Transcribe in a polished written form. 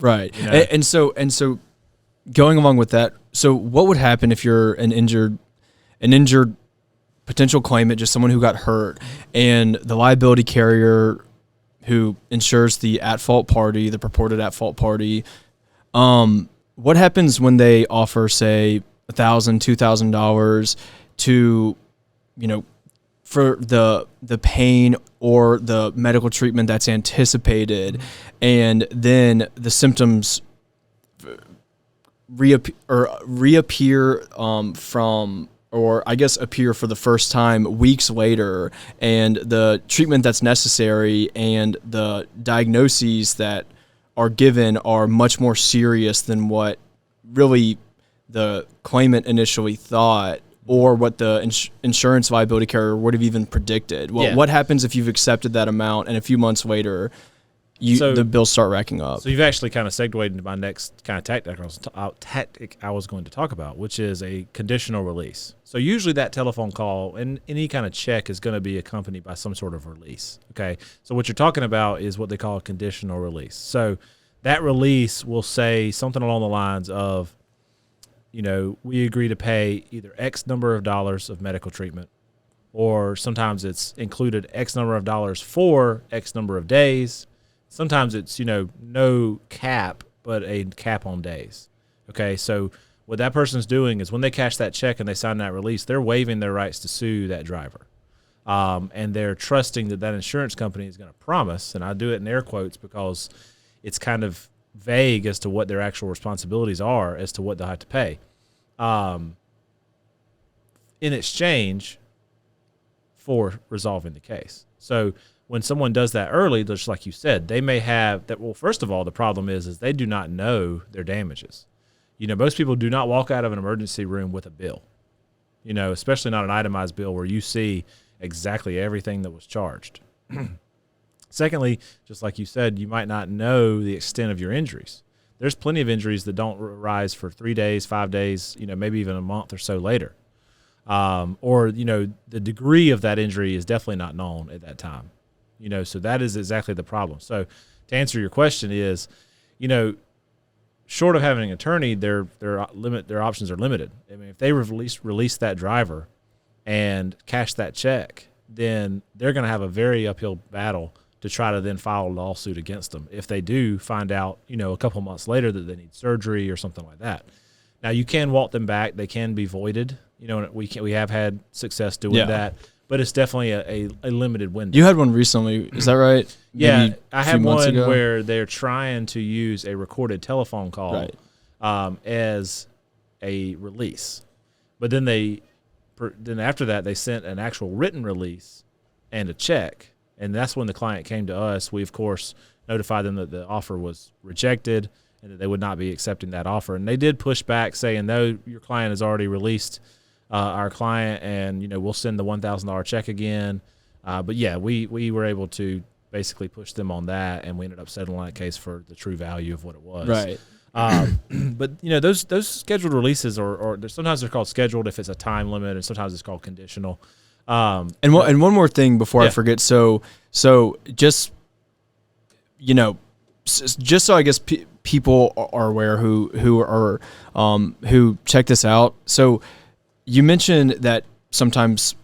Right. You know? And so going along with that, so what would happen if you're an injured potential claimant, just someone who got hurt, and the liability carrier who insures the at-fault party, the purported at-fault party, what happens when they offer, say, $1,000, $2,000 to, for the pain or the medical treatment that's anticipated, and then the symptoms reappear appear for the first time weeks later, and the treatment that's necessary and the diagnoses that are given are much more serious than what really the claimant initially thought, or what the insurance liability carrier would have even predicted. Well, what happens if you've accepted that amount and a few months later the bills start racking up? So you've actually kind of segued into my next kind of tactic I was going to talk about, which is a conditional release. So usually that telephone call and any kind of check is going to be accompanied by some sort of release. Okay. So what you're talking about is what they call a conditional release. So that release will say something along the lines of, we agree to pay either X number of dollars of medical treatment, or sometimes it's included X number of dollars for X number of days. Sometimes it's, no cap, but a cap on days. Okay, so what that person's doing is when they cash that check and they sign that release, they're waiving their rights to sue that driver. And they're trusting that insurance company is going to promise, and I do it in air quotes because it's kind of vague as to what their actual responsibilities are as to what they'll have to pay. In exchange for resolving the case. So when someone does that early, just like you said, they may have that. Well, first of all, the problem is they do not know their damages. Most people do not walk out of an emergency room with a bill, especially not an itemized bill where you see exactly everything that was charged. Secondly, just like you said, you might not know the extent of your injuries. There's plenty of injuries that don't arise for 3 days, 5 days, maybe even a month or so later. Or the degree of that injury is definitely not known at that time. So that is exactly the problem. So to answer your question is, short of having an attorney, their options are limited. I mean, if they release that driver and cash that check, then they're going to have a very uphill battle to try to then file a lawsuit against them if they do find out, a couple months later that they need surgery or something like that. Now, you can walk them back. They can be voided. We have had success doing that, but it's definitely a limited window. You had one recently, is that right? Yeah, I had one where they're trying to use a recorded telephone call as a release. But then after that, they sent an actual written release and a check, and that's when the client came to us. We, of course, notified them that the offer was rejected and that they would not be accepting that offer. And they did push back saying, no, your client has already released our client, and we'll send the $1,000 check again. But yeah, we were able to basically push them on that, and we ended up settling that case for the true value of what it was. Right. But those scheduled releases or sometimes they're called scheduled if it's a time limit, and sometimes it's called conditional. And one more thing before I forget. So just just so I guess people are aware who check this out. So you mentioned that sometimes